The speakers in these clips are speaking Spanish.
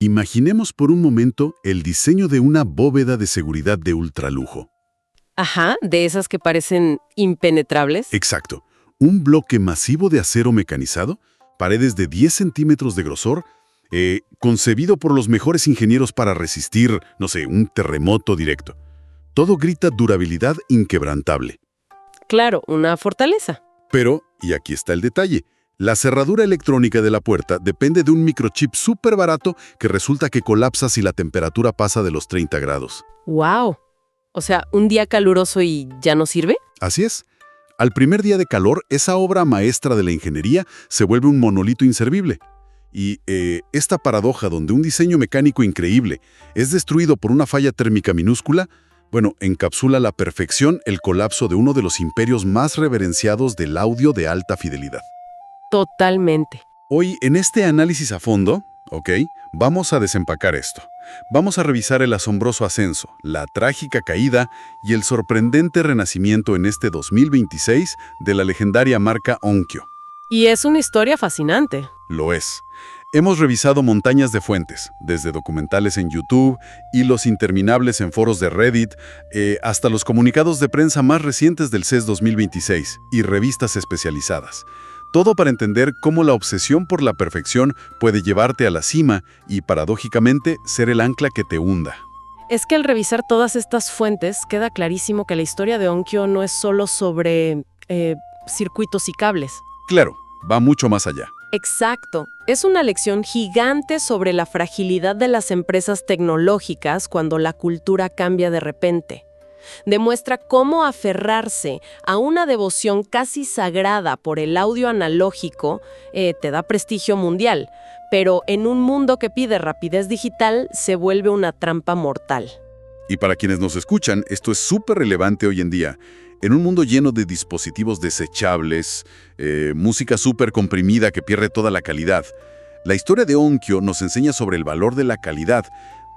Imaginemos por un momento el diseño de una bóveda de seguridad de ultralujo. Ajá, de esas que parecen impenetrables. Exacto. Un bloque masivo de acero mecanizado, paredes de 10 centímetros de grosor, concebido por los mejores ingenieros para resistir, no sé, un terremoto directo. Todo grita durabilidad inquebrantable. Claro, una fortaleza. Pero, y aquí está el detalle, la cerradura electrónica de la puerta depende de un microchip súper barato que resulta que colapsa si la temperatura pasa de los 30 grados. ¡Wow! O sea, ¿un día caluroso y ya no sirve? Así es. Al primer día de calor, esa obra maestra de la ingeniería se vuelve un monolito inservible. Y esta paradoja donde un diseño mecánico increíble es destruido por una falla térmica minúscula, bueno, encapsula a la perfección el colapso de uno de los imperios más reverenciados del audio de alta fidelidad. Totalmente. Hoy, en este análisis a fondo, ¿ok?, vamos a desempacar esto. Vamos a revisar el asombroso ascenso, la trágica caída y el sorprendente renacimiento en este 2026 de la legendaria marca Onkyo. Y es una historia fascinante. Lo es. Hemos revisado montañas de fuentes, desde documentales en YouTube, hilos interminables en foros de Reddit, hasta los comunicados de prensa más recientes del CES 2026 y revistas especializadas. Todo para entender cómo la obsesión por la perfección puede llevarte a la cima y, paradójicamente, ser el ancla que te hunda. Es que al revisar todas estas fuentes, queda clarísimo que la historia de Onkyo no es solo sobre circuitos y cables. Claro, va mucho más allá. Exacto. Es una lección gigante sobre la fragilidad de las empresas tecnológicas cuando la cultura cambia de repente. Demuestra cómo aferrarse a una devoción casi sagrada por el audio analógico te da prestigio mundial, pero en un mundo que pide rapidez digital se vuelve una trampa mortal. Y para quienes nos escuchan, esto es súper relevante hoy en día. En un mundo lleno de dispositivos desechables, música súper comprimida que pierde toda la calidad, la historia de Onkyo nos enseña sobre el valor de la calidad,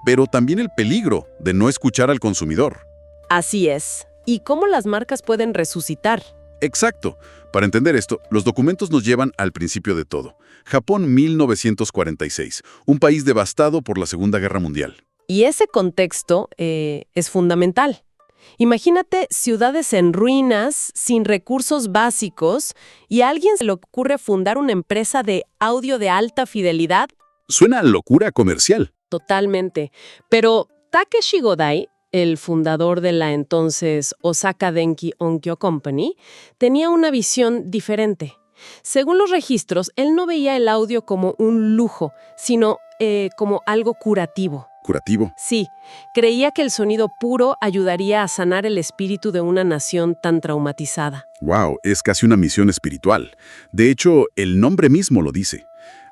pero también el peligro de no escuchar al consumidor. Así es. ¿Y cómo las marcas pueden resucitar? Exacto. Para entender esto, los documentos nos llevan al principio de todo. Japón 1946, un país devastado por la Segunda Guerra Mundial. Y ese contexto es fundamental. Imagínate ciudades en ruinas, sin recursos básicos, y a alguien se le ocurre fundar una empresa de audio de alta fidelidad. Suena a locura comercial. Totalmente. Pero Takeshi Godai, el fundador de la entonces Osaka Denki Onkyo Company, tenía una visión diferente. Según los registros, él no veía el audio como un lujo, sino como algo curativo. ¿Curativo? Sí, creía que el sonido puro ayudaría a sanar el espíritu de una nación tan traumatizada. ¡Wow! Es casi una misión espiritual. De hecho, el nombre mismo lo dice.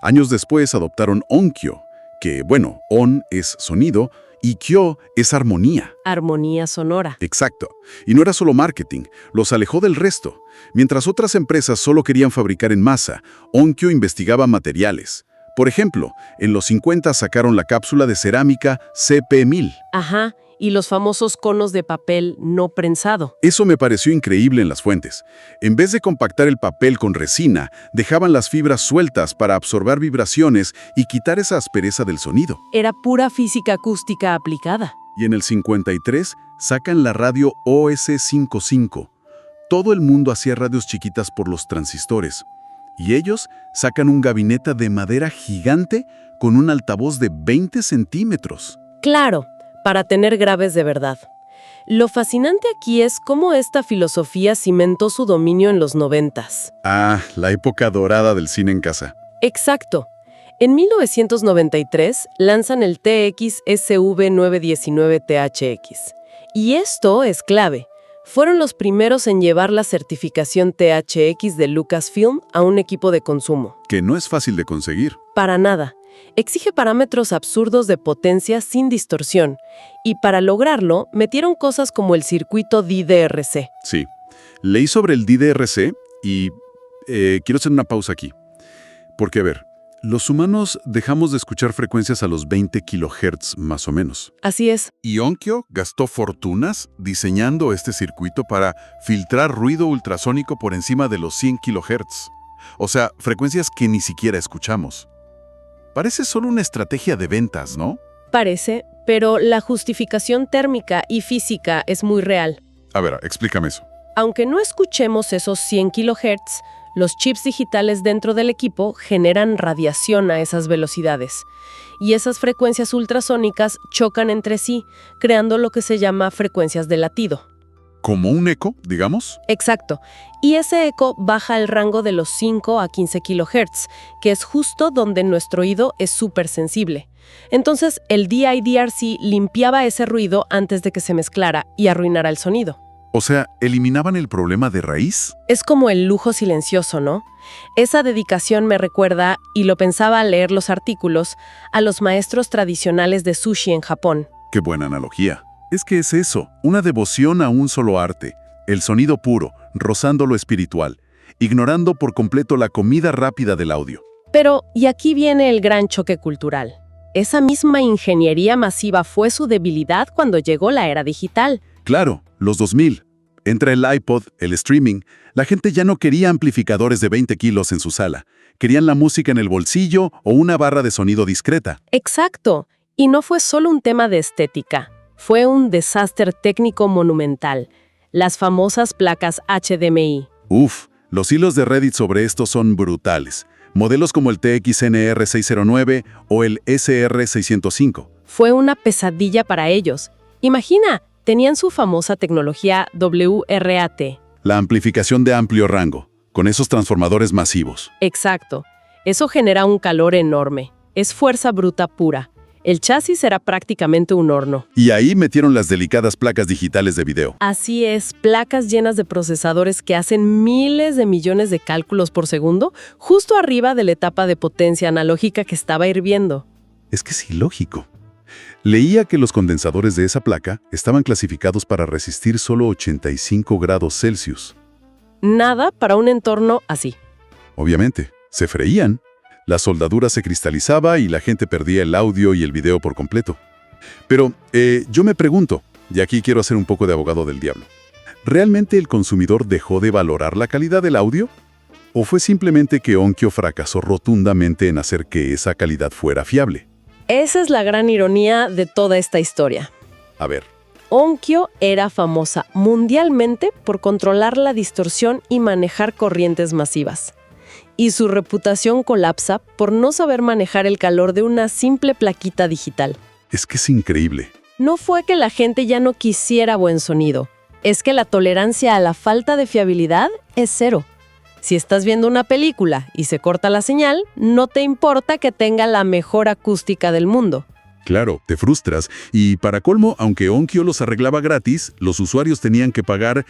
Años después adoptaron Onkyo, que, bueno, On es sonido y Kyo es armonía. Armonía sonora. Exacto. Y no era solo marketing, los alejó del resto. Mientras otras empresas solo querían fabricar en masa, Onkyo investigaba materiales. Por ejemplo, en los 50 sacaron la cápsula de cerámica CP1000. Ajá, y los famosos conos de papel no prensado. Eso me pareció increíble en las fuentes. En vez de compactar el papel con resina, dejaban las fibras sueltas para absorber vibraciones y quitar esa aspereza del sonido. Era pura física acústica aplicada. Y en el 53 sacan la radio OS55. Todo el mundo hacía radios chiquitas por los transistores. Y ellos sacan un gabinete de madera gigante con un altavoz de 20 centímetros. Claro, para tener graves de verdad. Lo fascinante aquí es cómo esta filosofía cimentó su dominio en los 90s. Ah, la época dorada del cine en casa. Exacto. En 1993 lanzan el TX SV919THX. Y esto es clave. Fueron los primeros en llevar la certificación THX de Lucasfilm a un equipo de consumo. Que no es fácil de conseguir. Para nada. Exige parámetros absurdos de potencia sin distorsión. Y para lograrlo, metieron cosas como el circuito DDRC. Sí. Leí sobre el DDRC y quiero hacer una pausa aquí. Porque, a ver, los humanos dejamos de escuchar frecuencias a los 20 kHz más o menos. Así es. Y Onkyo gastó fortunas diseñando este circuito para filtrar ruido ultrasónico por encima de los 100 kHz. O sea, frecuencias que ni siquiera escuchamos. Parece solo una estrategia de ventas, ¿no? Parece, pero la justificación térmica y física es muy real. A ver, explícame eso. Aunque no escuchemos esos 100 kHz, los chips digitales dentro del equipo generan radiación a esas velocidades. Y esas frecuencias ultrasónicas chocan entre sí, creando lo que se llama frecuencias de latido. ¿Como un eco, digamos? Exacto. Y ese eco baja el rango de los 5 a 15 kHz, que es justo donde nuestro oído es súper sensible. Entonces, el DIDRC limpiaba ese ruido antes de que se mezclara y arruinara el sonido. O sea, ¿eliminaban el problema de raíz? Es como el lujo silencioso, ¿no? Esa dedicación me recuerda, y lo pensaba al leer los artículos, a los maestros tradicionales de sushi en Japón. Qué buena analogía. Es que es eso, una devoción a un solo arte, el sonido puro, rozando lo espiritual, ignorando por completo la comida rápida del audio. Pero, y aquí viene el gran choque cultural. Esa misma ingeniería masiva fue su debilidad cuando llegó la era digital. Claro, los 2000. Entra el iPod, el streaming, la gente ya no quería amplificadores de 20 kilos en su sala. Querían la música en el bolsillo o una barra de sonido discreta. Exacto. Y no fue solo un tema de estética. Fue un desastre técnico monumental. Las famosas placas HDMI. Uf, los hilos de Reddit sobre esto son brutales. Modelos como el TXNR609 o el SR605. Fue una pesadilla para ellos. Imagina, tenían su famosa tecnología WRAT. La amplificación de amplio rango, con esos transformadores masivos. Exacto. Eso genera un calor enorme. Es fuerza bruta pura. El chasis era prácticamente un horno. Y ahí metieron las delicadas placas digitales de video. Así es, placas llenas de procesadores que hacen miles de millones de cálculos por segundo, justo arriba de la etapa de potencia analógica que estaba hirviendo. Es que es ilógico. Leía que los condensadores de esa placa estaban clasificados para resistir solo 85 grados Celsius. Nada para un entorno así. Obviamente, se freían. La soldadura se cristalizaba y la gente perdía el audio y el video por completo. Pero yo me pregunto, y aquí quiero hacer un poco de abogado del diablo, ¿realmente el consumidor dejó de valorar la calidad del audio? ¿O fue simplemente que Onkyo fracasó rotundamente en hacer que esa calidad fuera fiable? Esa es la gran ironía de toda esta historia. A ver. Onkyo era famosa mundialmente por controlar la distorsión y manejar corrientes masivas. Y su reputación colapsa por no saber manejar el calor de una simple plaquita digital. Es que es increíble. No fue que la gente ya no quisiera buen sonido, es que la tolerancia a la falta de fiabilidad es cero. Si estás viendo una película y se corta la señal, no te importa que tenga la mejor acústica del mundo. Claro, te frustras. Y para colmo, aunque Onkyo los arreglaba gratis, los usuarios tenían que pagar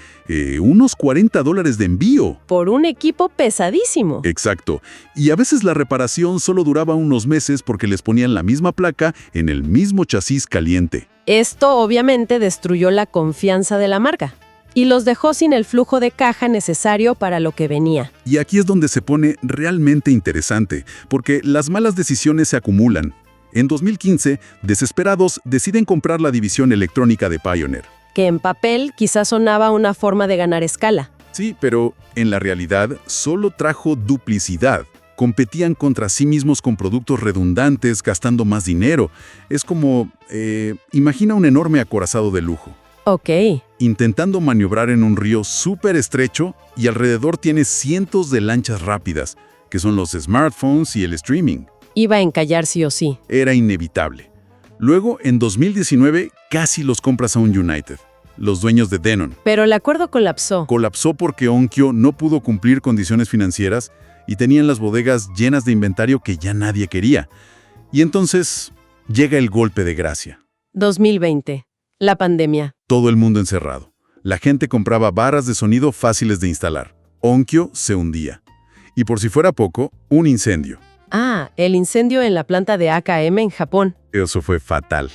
unos $40 de envío. Por un equipo pesadísimo. Exacto. Y a veces la reparación solo duraba unos meses porque les ponían la misma placa en el mismo chasis caliente. Esto obviamente destruyó la confianza de la marca y los dejó sin el flujo de caja necesario para lo que venía. Y aquí es donde se pone realmente interesante, porque las malas decisiones se acumulan. En 2015, desesperados, deciden comprar la división electrónica de Pioneer. Que en papel quizás sonaba una forma de ganar escala. Sí, pero en la realidad solo trajo duplicidad. Competían contra sí mismos con productos redundantes, gastando más dinero. Es como, imagina un enorme acorazado de lujo. Ok. Intentando maniobrar en un río súper estrecho y alrededor tiene cientos de lanchas rápidas, que son los smartphones y el streaming. Iba a encallar sí o sí. Era inevitable. Luego, en 2019, casi los compras a un United, los dueños de Denon. Pero el acuerdo colapsó. Colapsó porque Onkyo no pudo cumplir condiciones financieras y tenían las bodegas llenas de inventario que ya nadie quería. Y entonces llega el golpe de gracia. 2020. La pandemia. Todo el mundo encerrado. La gente compraba barras de sonido fáciles de instalar. Onkyo se hundía. Y por si fuera poco, un incendio. Ah, el incendio en la planta de AKM en Japón. Eso fue fatal.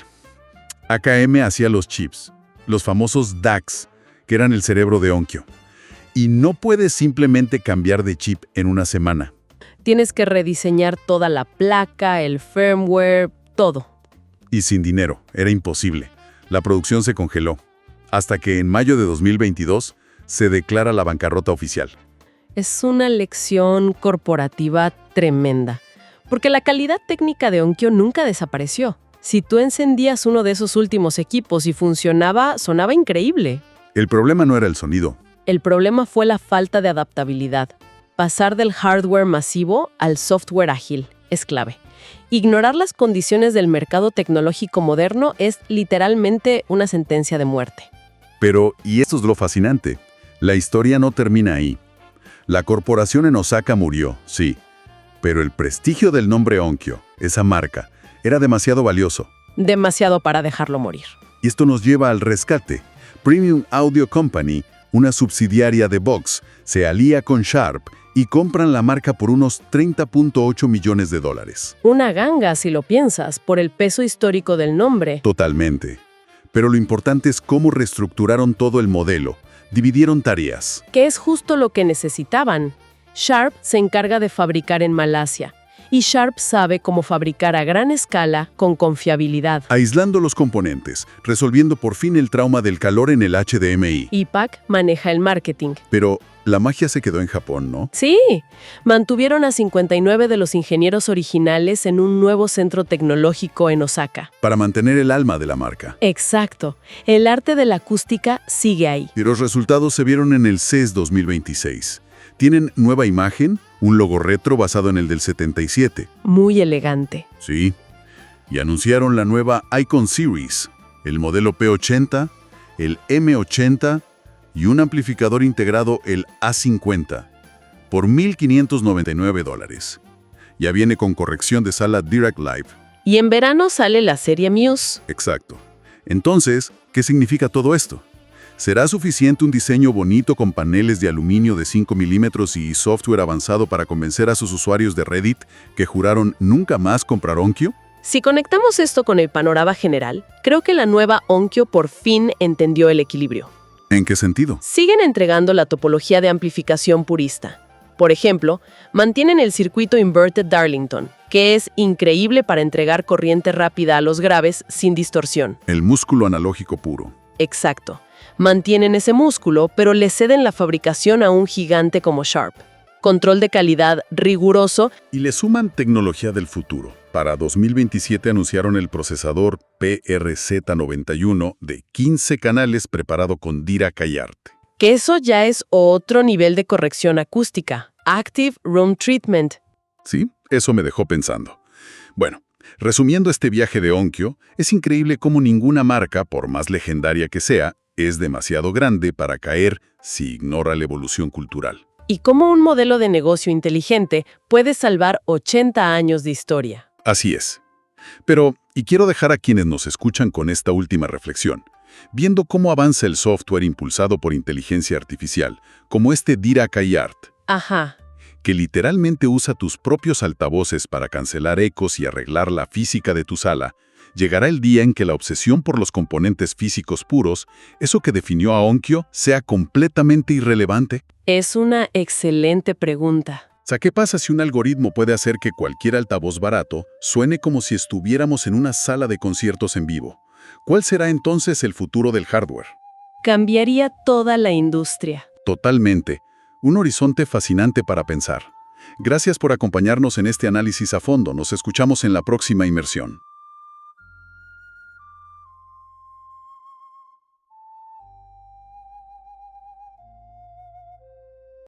AKM hacía los chips, los famosos DACs, que eran el cerebro de Onkyo. Y no puedes simplemente cambiar de chip en una semana. Tienes que rediseñar toda la placa, el firmware, todo. Y sin dinero, era imposible. La producción se congeló, hasta que en mayo de 2022 se declara la bancarrota oficial. Es una lección corporativa tremenda. Porque la calidad técnica de Onkyo nunca desapareció. Si tú encendías uno de esos últimos equipos y funcionaba, sonaba increíble. El problema no era el sonido. El problema fue la falta de adaptabilidad. Pasar del hardware masivo al software ágil es clave. Ignorar las condiciones del mercado tecnológico moderno es literalmente una sentencia de muerte. Pero, y esto es lo fascinante, la historia no termina ahí. La corporación en Osaka murió, sí, pero el prestigio del nombre Onkyo, esa marca, era demasiado valioso. Demasiado para dejarlo morir. Y esto nos lleva al rescate. Premium Audio Company, una subsidiaria de Vox, se alía con Sharp y compran la marca por unos $30.8 millones. Una ganga, si lo piensas, por el peso histórico del nombre. Totalmente. Pero lo importante es cómo reestructuraron todo el modelo. Dividieron tareas. Que es justo lo que necesitaban. Sharp se encarga de fabricar en Malasia. Y Sharp sabe cómo fabricar a gran escala con confiabilidad. Aislando los componentes, resolviendo por fin el trauma del calor en el HDMI. IPAC maneja el marketing. Pero la magia se quedó en Japón, ¿no? Sí, mantuvieron a 59 de los ingenieros originales en un nuevo centro tecnológico en Osaka. Para mantener el alma de la marca. Exacto. El arte de la acústica sigue ahí. Y los resultados se vieron en el CES 2026. Tienen nueva imagen, un logo retro basado en el del 77. Muy elegante. Sí. Y anunciaron la nueva Icon Series, el modelo P80, el M80 y un amplificador integrado, el A50, por $1,599. Ya viene con corrección de sala Direct Live. Y en verano sale la serie Muse. Exacto. Entonces, ¿qué significa todo esto? ¿Será suficiente un diseño bonito con paneles de aluminio de 5 milímetros y software avanzado para convencer a sus usuarios de Reddit que juraron nunca más comprar Onkyo? Si conectamos esto con el panorama general, creo que la nueva Onkyo por fin entendió el equilibrio. ¿En qué sentido? Siguen entregando la topología de amplificación purista. Por ejemplo, mantienen el circuito Inverted Darlington, que es increíble para entregar corriente rápida a los graves sin distorsión. El músculo analógico puro. Exacto. Mantienen ese músculo, pero le ceden la fabricación a un gigante como Sharp. Control de calidad riguroso. Y le suman tecnología del futuro. Para 2027 anunciaron el procesador PRZ91 de 15 canales preparado con Dirac-AR. Que eso ya es otro nivel de corrección acústica. Active Room Treatment. Sí, eso me dejó pensando. Bueno, resumiendo este viaje de Onkyo, es increíble cómo ninguna marca, por más legendaria que sea, es demasiado grande para caer si ignora la evolución cultural. Y cómo un modelo de negocio inteligente puede salvar 80 años de historia. Así es. Pero, y quiero dejar a quienes nos escuchan con esta última reflexión. Viendo cómo avanza el software impulsado por inteligencia artificial, como este Dirac-AR, Ajá. que literalmente usa tus propios altavoces para cancelar ecos y arreglar la física de tu sala, llegará el día en que la obsesión por los componentes físicos puros, eso que definió a Onkyo, sea completamente irrelevante. Es una excelente pregunta. O sea, ¿qué pasa si un algoritmo puede hacer que cualquier altavoz barato suene como si estuviéramos en una sala de conciertos en vivo? ¿Cuál será entonces el futuro del hardware? Cambiaría toda la industria. Totalmente. Un horizonte fascinante para pensar. Gracias por acompañarnos en este análisis a fondo. Nos escuchamos en la próxima inmersión.